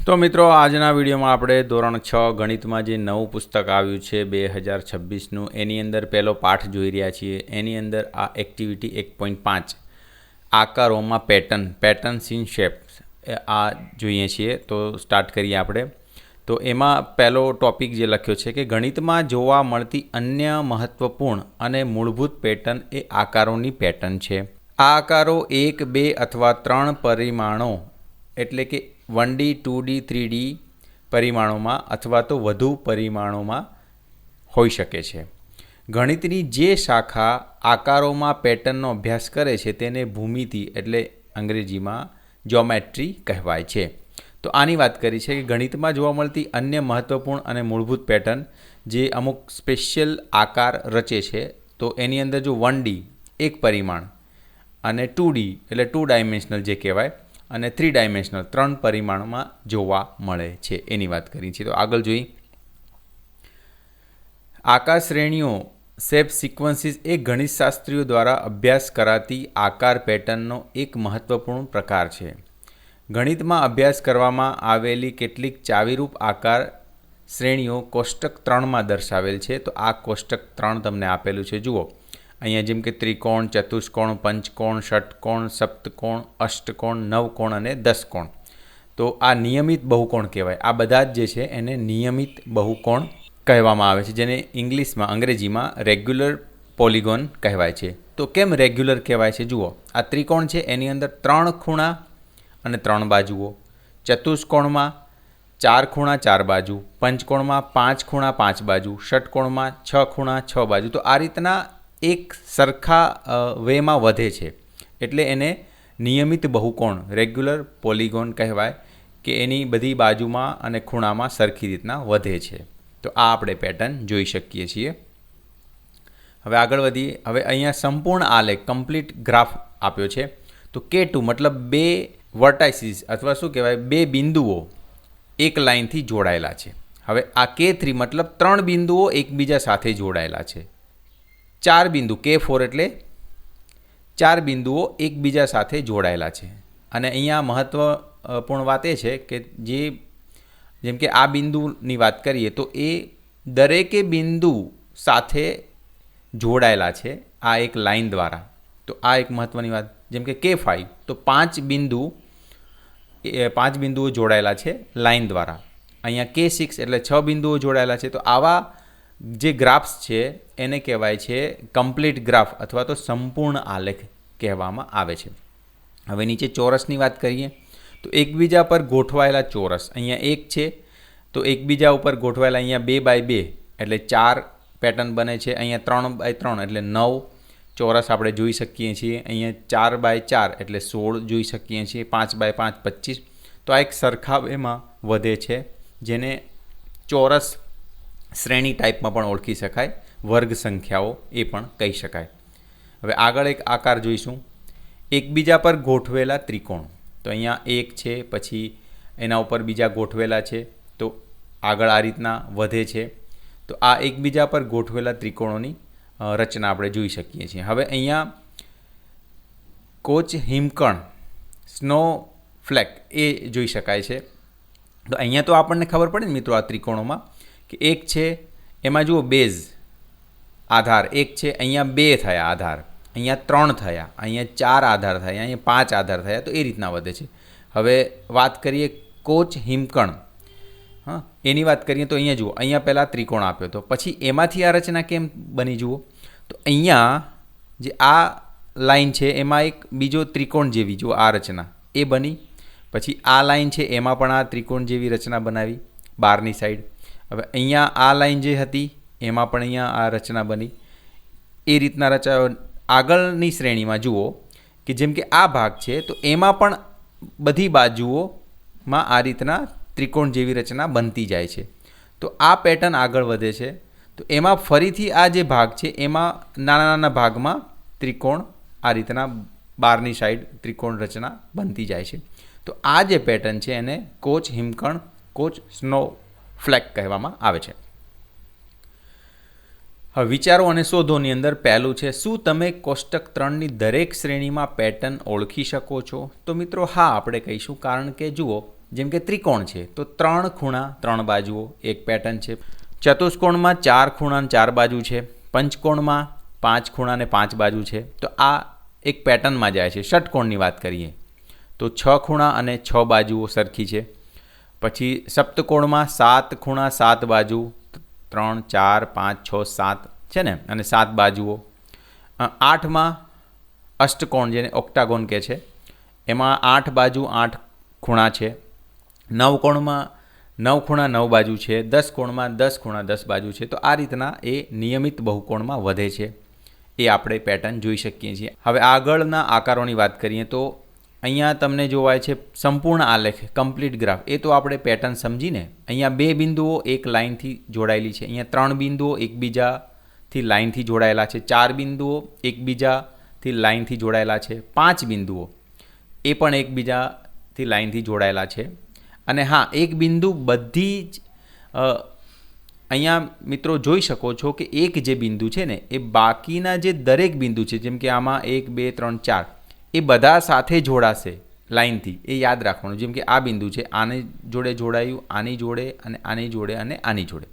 તો મિત્રો આજના વિડીયોમાં આપણે ધોરણ 6 ગણિતમાં જે નવું પુસ્તક આવ્યું છે 2026નું એની અંદર પહેલો પાઠ જોઈ રહ્યા છીએ। એની અંદર આ એક્ટિવિટી 1.5 આકારોમાં પેટર્ન્સ ઇન શેપ્સ આ જોઈએ છીએ। તો સ્ટાર્ટ કરીએ આપણે। તો એમાં પહેલો ટોપિક જે લખ્યો છે કે ગણિતમાં જોવા મળતી અન્ય મહત્વપૂર્ણ અને મૂળભૂત પેટર્ન એ આકારોની પેટર્ન છે। આ આકારો 1, 2 અથવા 3 પરિમાણો એટલે કે 1D, 2D, 3D પરિમાણોમાં અથવા તો વધુ પરિમાણોમાં હોઈ શકે છે। ગણિતની જે શાખા આકારોમાં પેટર્નનો અભ્યાસ કરે છે તેને ભૂમિતિ એટલે અંગ્રેજીમાં જ્યોમેટ્રી કહેવાય છે। તો આની વાત કરી છે કે ગણિતમાં જોવા મળતી અન્ય મહત્વપૂર્ણ અને મૂળભૂત પેટર્ન જે અમુક સ્પેશિયલ આકાર રચે છે। તો એની અંદર જો 1D એક પરિમાણ અને 2D એટલે 2 ડાયમેન્શનલ જે કહેવાય અને 3 ડાયમેન્શનલ 3 પરિમાણમાં જોવા મળે છે એની વાત કરી છે। તો આગળ જોઈએ આકાર શ્રેણીઓ શેપ સિક્વન્સીસ એ ગણિતશાસ્ત્રીઓ દ્વારા અભ્યાસ કરાતી આકાર પેટર્નનો એક મહત્વપૂર્ણ પ્રકાર છે। ગણિતમાં અભ્યાસ કરવામાં આવેલી કેટલીક ચાવીરૂપ આકાર શ્રેણીઓ કોષ્ટક 3માં દર્શાવેલ છે। તો આ કોષ્ટક 3 તમને આપેલું છે, જુઓ અહીંયા જેમ કે ત્રિકોણ, ચતુષ્કોણ, પંચકોણ, ષટકોણ, સપ્તકોણ, અષ્ટકોણ, નવકોણ અને દસકોણ। તો આ નિયમિત બહુકોણ કહેવાય। આ બધા જ જે છે એને નિયમિત બહુકોણ કહેવામાં આવે છે, જેને ઇંગ્લિશમાં અંગ્રેજીમાં રેગ્યુલર પોલિગોન કહેવાય છે। તો કેમ રેગ્યુલર કહેવાય છે? જુઓ આ ત્રિકોણ છે એની અંદર 3 ખૂણા અને 3 બાજુઓ, ચતુષ્કોણમાં 4 ખૂણા 4 બાજુ, પંચકોણમાં 5 ખૂણા 5 બાજુ, ષટકોણમાં 6 ખૂણા 6 બાજુ। તો આ રીતના એક સરખા વેમાં વધે છે એટલે એને નિયમિત બહુકોણ રેગ્યુલર પોલિગોન કહેવાય કે એની બધી બાજુમાં અને ખૂણામાં સરખી રીતના વધે છે। તો આ આપણે પેટર્ન જોઈ શકીએ છીએ। હવે આગળ વધીએ। હવે અહીંયા સંપૂર્ણ આલેખ કમ્પ્લીટ ગ્રાફ આપ્યો છે। તો K2 મતલબ 2 વર્ટાઇસીસ અથવા શું કહેવાય 2 બિંદુઓ એક લાઇનથી જોડાયેલા છે। હવે આ K3 મતલબ 3 બિંદુઓ એકબીજા સાથે જોડાયેલા છે। 4 બિંદુ K4 એટલે 4 બિંદુઓ એકબીજા સાથે જોડાયેલા છે। અને અહીંયા મહત્વપૂર્ણ વાત એ છે કે જેમ કે આ બિંદુની વાત કરીએ તો એ દરેકે બિંદુ સાથે જોડાયેલા છે આ એક લાઈન દ્વારા। તો આ એક મહત્ત્વની વાત। જેમ કે K5 તો 5 બિંદુઓ જોડાયેલા છે લાઈન દ્વારા। અહીંયા K6 એટલે 6 બિંદુઓ જોડાયેલા છે। તો આવા જે ગ્રાફ્સ છે એને કહેવાય છે કમ્પ્લીટ ગ્રાફ અથવા તો સંપૂર્ણ આલેખ કહેવામાં આવે છે। હવે નીચે ચોરસની વાત કરીએ તો એકબીજા પર ગોઠવાયેલા ચોરસ અહીંયા એક છે, તો એકબીજા ઉપર ગોઠવાયેલા અહીંયા 2 બાય 2 એટલે 4 પેટર્ન બને છે। અહીંયા 3 બાય 3 એટલે 9 ચોરસ આપણે જોઈ શકીએ છીએ। અહીંયા 4 બાય 4 એટલે 16 જોઈ શકીએ છીએ। 5 બાય 5 25। તો આ એક સરખા વેમાં વધે છે જેને ચોરસ શ્રેણી ટાઈપમાં પણ ઓળખી શકાય, વર્ગ સંખ્યાઓ એ પણ કહી શકાય। હવે આગળ એક આકાર જોઈશું એકબીજા પર ગોઠવેલા ત્રિકોણ। તો અહીંયા એક છે, પછી એના ઉપર બીજા ગોઠવેલા છે, તો આગળ આ રીતના વધે છે। તો આ એકબીજા પર ગોઠવેલા ત્રિકોણોની રચના આપણે જોઈ શકીએ છીએ। હવે અહીંયા કોચ હિમકણ સ્નો ફ્લેક એ જોઈ શકાય છે। તો અહીંયા તો આપણને ખબર પડે ને મિત્રો આ ત્રિકોણોમાં કે એક છે એમાં જુઓ બેઝ આધાર એક છે, અહીંયા 2 થયા આધાર, અહીંયા 3 થયા, અહીંયા 4 આધાર થયા, અહીંયા 5 આધાર થયા। તો એ રીતના વધે છે। હવે વાત કરીએ કોચ હિમકણ, હા એની વાત કરીએ તો અહીંયા જુઓ અહીંયા પહેલાં ત્રિકોણ આપ્યો હતો, પછી એમાંથી આ રચના કેમ બની જુઓ તો અહીંયા જે આ લાઈન છે એમાં એક બીજો ત્રિકોણ જેવી જુઓ આ રચના એ બની, પછી આ લાઈન છે એમાં પણ આ ત્રિકોણ જેવી રચના બનાવી બહારની સાઈડ। હવે અહીંયા આ લાઈન જે હતી એમાં પણ અહીંયા આ રચના બની, એ રીતના રચાયો। આગળની શ્રેણીમાં જુઓ કે જેમ કે આ ભાગ છે તો એમાં પણ બધી બાજુઓમાં આ રીતના ત્રિકોણ જેવી રચના બનતી જાય છે। તો આ પેટર્ન આગળ વધે છે। તો એમાં ફરીથી આ જે ભાગ છે એમાં નાના નાના ભાગમાં ત્રિકોણ આ રીતના બહારની સાઈડ ત્રિકોણ રચના બનતી જાય છે। તો આ જે પેટર્ન છે એને કોચ હિમકણ કોચ સ્નો ફ્લેક કહેવામાં આવે છે। હવે વિચારો અને શોધોની અંદર પહેલું છે શું તમે કોષ્ટક 3ની દરેક શ્રેણીમાં પેટર્ન ઓળખી શકો છો? તો મિત્રો હા આપણે કહીશું, કારણ કે જુઓ જેમ કે ત્રિકોણ છે તો 3 ખૂણા 3 બાજુઓ એક પેટર્ન છે. ચતુષ્કોણમાં 4 ખૂણા અને 4 બાજુ છે. પંચકોણમાં 5 ખૂણા અને 5 બાજુ છે. તો આ એક પેટર્નમાં જાય છે. ષટકોણની વાત કરીએ તો 6 ખૂણા અને 6 બાજુઓ સરખી છે. પછી સપ્તકોણમાં 7 ખૂણા 7 બાજુ 3 4 5 6 7 છે ને, અને 7 બાજુઓ. 8માં અષ્ટકોણ જેને ઓક્ટાગોન કહે છે, એમાં 8 બાજુ 8 ખૂણા છે. 9 કોણમાં 9 ખૂણા 9 બાજુ છે. 10 કોણમાં 10 ખૂણા 10 બાજુ છે. તો આ રીતના એ નિયમિત બહુકોણમાં વધે છે. એ આપણે પેટર્ન જોઈ શકીએ છીએ. હવે આગળના આકારોની વાત કરીએ તો અહીંયા તમને જોવાય છે સંપૂર્ણ આલેખ, કમ્પ્લીટ ગ્રાફ. એ તો આપણે પેટર્ન સમજીને અહીંયા 2 બિંદુઓ એક લાઇનથી જોડાયેલી છે. અહીંયા 3 બિંદુઓ એકબીજાથી લાઇનથી જોડાયેલા છે. 4 બિંદુઓ એકબીજાથી લાઇનથી જોડાયેલા છે. 5 બિંદુઓ એ પણ એકબીજાથી લાઇનથી જોડાયેલા છે. અને હા, એક બિંદુ બધી જ અહીંયા મિત્રો જોઈ શકો છો કે એક જે બિંદુ છે ને એ બાકીના જે દરેક બિંદુ છે, જેમ કે આમાં 1 2 3 4, એ બધા સાથે જોડાશે લાઇનથી. એ યાદ રાખવાનું. જેમ કે આ બિંદુ છે, આની જોડે જોડાયું, આની જોડે અને આની જોડે અને આની જોડે.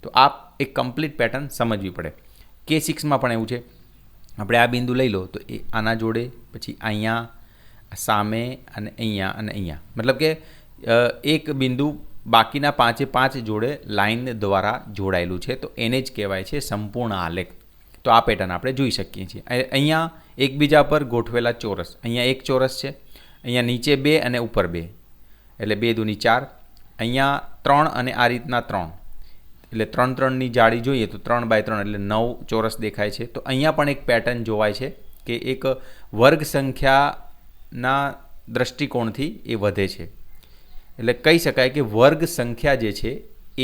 તો આ એક કમ્પ્લીટ પેટર્ન સમજવી પડે. K6માં પણ એવું છે. આપણે આ બિંદુ લઈ લો તો એ આના જોડે, પછી અહીંયા સામે અને અહીંયા અને અહીંયા. મતલબ કે એક બિંદુ બાકીના 5 જોડે લાઇન દ્વારા જોડાયેલું છે. તો એને જ કહેવાય છે સંપૂર્ણ આલેખ. તો આ પેટર્ન આપણે જોઈ શકીએ છીએ. અહીંયા એકબીજા પર ગોઠવેલા ચોરસ. અહીંયા એક ચોરસ છે, અહીંયા નીચે 2 અને ઉપર 2, એટલે 2 દૂની 4. અહીંયા 3 અને આ રીતના 3, એટલે 3 3ની જાળી જોઈએ તો 3x3 એટલે 9 ચોરસ દેખાય છે. તો અહીંયા પણ એક પેટર્ન જોવાય છે કે એક વર્ગ સંખ્યાના દ્રષ્ટિકોણથી એ વધે છે. એટલે કહી શકાય કે વર્ગ સંખ્યા જે છે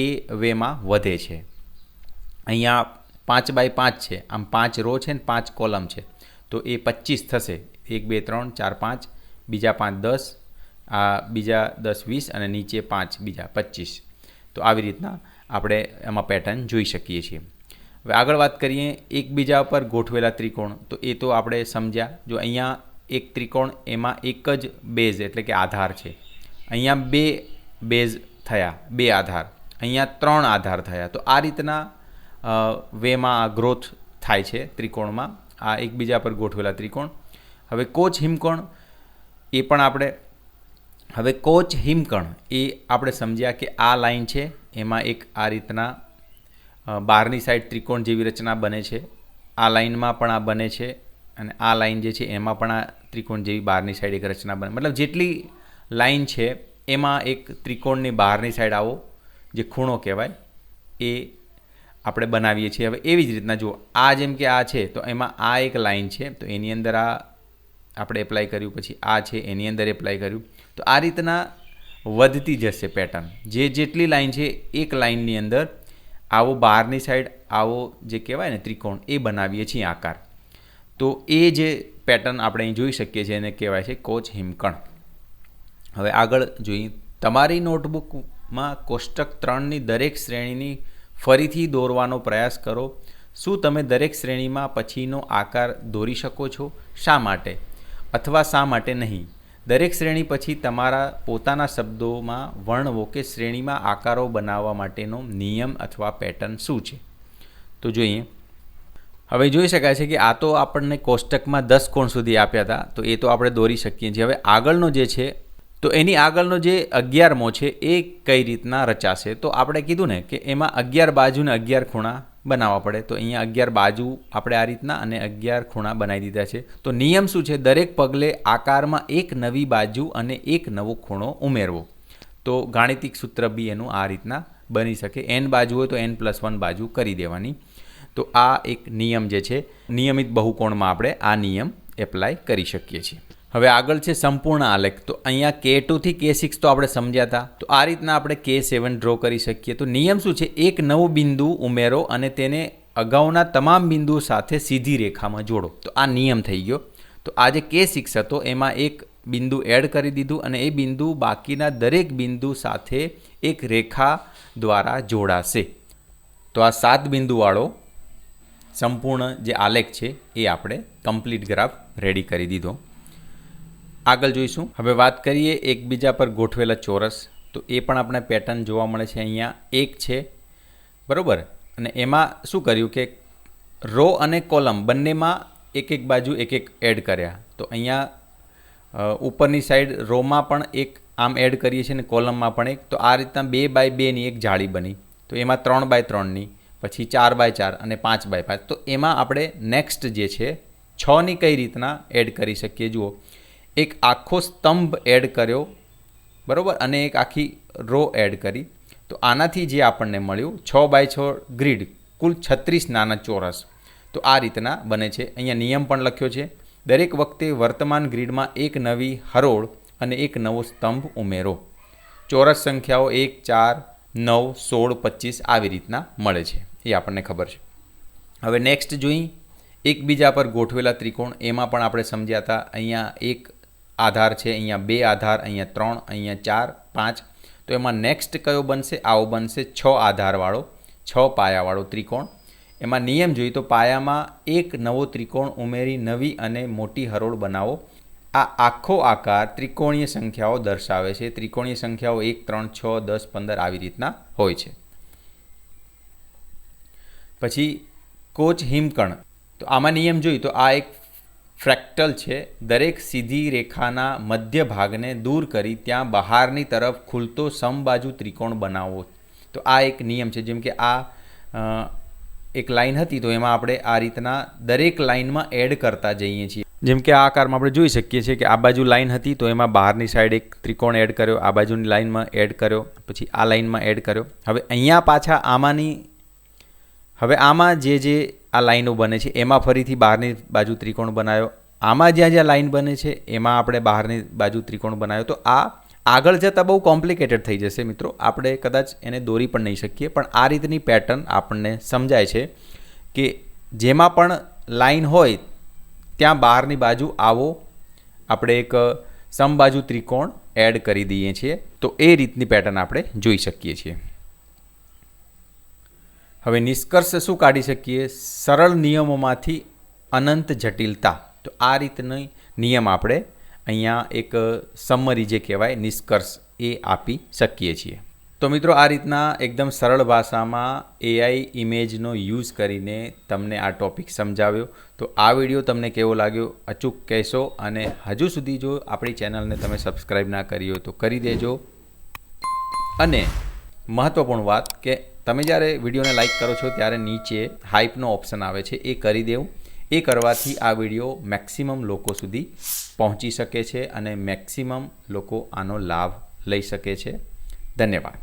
એ વેમાં વધે છે. અહીંયા 5x5 છે, આમ 5 રો છે ને 5 કોલમ છે, તો એ 25 થશે. 1 2 3 4 5, બીજા 5 10, આ બીજા 10 20 અને નીચે 5 બીજા 25. તો આવી રીતના આપણે એમાં પેટર્ન જોઈ શકીએ છીએ. હવે આગળ વાત કરીએ એકબીજા પર ગોઠવેલા ત્રિકોણ. તો એ તો આપણે સમજ્યા. જો અહીંયા એક ત્રિકોણ, એમાં એક જ બેઝ એટલે કે આધાર છે. અહીંયા 2 બેઝ થયા, 2 આધાર. અહીંયા 3 આધાર થયા. તો આ રીતના વેમાં ગ્રોથ થાય છે ત્રિકોણમાં, આ એકબીજા પર ગોઠવેલા ત્રિકોણ. હવે કોચ હિમકોણ એ પણ આપણે કોચ હિમકણ એ આપણે સમજ્યા કે આ લાઈન છે, એમાં એક આ રીતના બહારની સાઈડ ત્રિકોણ જેવી રચના બને છે. આ લાઈનમાં પણ આ બને છે, અને આ લાઈન જે છે એમાં પણ આ ત્રિકોણ જેવી બહારની સાઈડ એક રચના બને. મતલબ જેટલી લાઈન છે એમાં એક ત્રિકોણની બહારની સાઈડ આવો જે ખૂણો કહેવાય એ આપણે બનાવીએ છીએ. હવે એવી જ રીતના જુઓ, આ જેમ કે આ છે તો એમાં આ એક લાઈન છે, તો એની અંદર આ આપણે એપ્લાય કર્યું, પછી આ છે એની અંદર એપ્લાય કર્યું. તો આ રીતના વધતી જશે પેટર્ન. જેટલી લાઈન છે એક લાઈનની અંદર આવો બહારની સાઈડ આવો જે કહેવાય ને ત્રિકોણ એ બનાવીએ છીએ આકાર. તો એ જે પેટર્ન આપણે અહીં જોઈ શકીએ છીએ એને કહેવાય છે કોચ હિમકણ. હવે આગળ જોઈએ, તમારી નોટબુકમાં કોષ્ટક 3ની દરેક શ્રેણીની ફરીથી દોરવાનો પ્રયાસ કરો. શું તમે દરેક શ્રેણીમાં પછીનો આકાર દોરી શકો છો? શા માટે અથવા શા માટે નહીં? દરેક શ્રેણી પછી તમારા પોતાના શબ્દોમાં વર્ણવો કે શ્રેણીમાં આકારો બનાવવા માટેનો નિયમ અથવા પેટર્ન શું છે. તો જોઈએ, હવે જોઈ શકાય છે કે આ તો આપણને કોષ્ટકમાં 10 કોણ સુધી આપ્યા હતા, તો એ તો આપણે દોરી શકીએ છીએ. હવે આગળનો જે છે, તો એની આગળનો જે 11મો છે એ કઈ રીતના રચાશે. તો આપણે કીધું ને કે એમાં 11 બાજુ ને 11 ખૂણા બનાવવા પડે. તો અહીંયા 11 બાજુ આપણે આ રીતના અને 11 ખૂણા બનાવી દીધા છે. તો નિયમ શું છે? દરેક પગલે આકારમાં એક નવી બાજુ અને એક નવો ખૂણો ઉમેરવો. તો ગાણિતિક સૂત્ર બી એનું આ રીતના બની શકે. n બાજુ હોય તો n+1 બાજુ કરી દેવાની. તો આ એક નિયમ જે છે, નિયમિત બહુકોણમાં આપણે આ નિયમ એપ્લાય કરી શકીએ છીએ. હવે આગળ છે સંપૂર્ણ આલેખ. તો અહીંયા K2 થી K6 તો આપણે સમજ્યા હતા. તો આ રીતના આપણે K7 ડ્રો કરી શકીએ. તો નિયમ શું છે? એક નવું બિંદુ ઉમેરો અને તેને અગાઉના તમામ બિંદુઓ સાથે સીધી રેખામાં જોડો. તો આ નિયમ થઈ ગયો. તો આ જે K6 હતો એમાં એક બિંદુ એડ કરી દીધું અને એ બિંદુ બાકીના દરેક બિંદુ સાથે એક રેખા દ્વારા જોડાશે. તો આ 7 બિંદુવાળો સંપૂર્ણ જે આલેખ છે એ આપણે કમ્પ્લીટ ગ્રાફ રેડી કરી દીધો. આગળ જોઈશું. હવે વાત કરીએ એકબીજા પર ગોઠવેલા ચોરસ. તો એ પણ આપણે પેટર્ન જોવા મળે છે. અહીંયા એક છે, બરાબર, અને એમાં શું કર્યું કે રો અને કોલમ બંનેમાં એક એક બાજુ એક એક એડ કર્યા. તો અહીંયા ઉપરની સાઈડ રોમાં પણ એક આમ એડ કરીએ છીએ અને કોલમમાં પણ એક. તો આ રીતના 2x2ની એક જાળી બની. તો એમાં 3x3ની, પછી 4x4 અને 5x5. તો એમાં આપણે નેક્સ્ટ જે છે 6ની કઈ રીતના એડ કરી શકીએ જુઓ. એક આખો સ્તંભ એડ કર્યો, બરાબર, અને એક આખી રો એડ કરી. તો આનાથી જે આપણને મળ્યું 6x6 ગ્રીડ, કુલ 36 નાના ચોરસ. તો આ રીતના બને છે. અહીંયા નિયમ પણ લખ્યો છે, દરેક વખતે વર્તમાન ગ્રીડમાં એક નવી હરોળ અને એક નવો સ્તંભ ઉમેરો. ચોરસ સંખ્યાઓ 1, 4, 9, 16, 25 આવી રીતના મળે છે, એ આપણને ખબર છે. હવે નેક્સ્ટ જોઈ એકબીજા પર ગોઠવેલા ત્રિકોણ. એમાં પણ આપણે સમજ્યા હતા. અહીંયા એક આધાર છે, અહીંયા 2 આધાર, અહીંયા 3, અહીંયા 4, 5. તો એમાં નેક્સ્ટ કયો બનશે? આવો બનશે 6 આધારવાળો, 6 પાયાવાળો ત્રિકોણ. એમાં નિયમ જોઈએ તો પાયામાં એક નવો ત્રિકોણ ઉમેરી નવી અને મોટી હરોળ બનાવો. આ આખો આકાર ત્રિકોણીય સંખ્યાઓ દર્શાવે છે. ત્રિકોણીય સંખ્યાઓ 1, 3, 6, 10, 15 આવી રીતના હોય છે. પછી કોચ હિમકણ. તો આમાં નિયમ જોઈએ તો આ એક ફ્રેક્ટલ છે. દરેક સીધી રેખાના મધ્ય ભાગને દૂર કરી ત્યાં બહારની તરફ ખુલતો સમબાજુ ત્રિકોણ બનાવો. તો આ એક નિયમ છે. જેમ કે આ એક લાઈન હતી, તો એમાં આપણે આ રીતના દરેક લાઈનમાં એડ કરતા જઈએ છીએ. જેમ કે આ આકારમાં આપણે જોઈ શકીએ છીએ કે આ બાજુ લાઈન હતી, તો એમાં બહારની સાઈડ એક ત્રિકોણ એડ કર્યો, આ બાજુની લાઈનમાં એડ કર્યો, પછી આ લાઈનમાં એડ કર્યો. હવે અહીંયા પાછા આમાં જે આ લાઈનો બને છે એમાં ફરીથી બહારની બાજુ ત્રિકોણ બનાવ્યો. આમાં જ્યાં લાઈન બને છે એમાં આપણે બહારની બાજુ ત્રિકોણ બનાવ્યો. તો આ આગળ જતાં બહુ કોમ્પ્લિકેટેડ થઈ જશે મિત્રો, આપણે કદાચ એને દોરી પણ નહીં શકીએ. પણ આ રીતની પેટર્ન આપણને સમજાય છે કે જેમાં પણ લાઈન હોય ત્યાં બહારની બાજુ આવો આપણે એક સમબાજુ ત્રિકોણ એડ કરી દઈએ છીએ. તો એ રીતની પેટર્ન આપણે જોઈ શકીએ છીએ. હવે નિષ્કર્ષ શું કાઢી શકીએ? સરળ નિયમોમાંથી અનંત જટિલતા. તો આ રીતની નિયમ આપણે અહીંયા એક સમરી જે કહેવાય નિષ્કર્ષ એ આપી શકીએ છીએ. તો મિત્રો આ રીતના એકદમ સરળ ભાષામાં AI ઇમેજનો યુઝ કરીને તમને આ ટૉપિક સમજાવ્યો. તો આ વિડીયો તમને કેવો લાગ્યો અચૂક કહેશો, અને હજુ સુધી જો આપણી ચેનલને તમે સબસ્ક્રાઈબ ના કરી હોય તો કરી દેજો. અને મહત્ત્વપૂર્ણ વાત કે તમે જ્યારે વિડીયોને લાઇક કરો છો ત્યારે નીચે હાઇપનો ઓપ્શન આવે છે, એ કરી દેવું. એ કરવાથી આ વિડીયો મેક્સિમમ લોકો સુધી પહોંચી શકે છે અને મેક્સિમમ લોકો આનો લાભ લઈ શકે છે. ધન્યવાદ.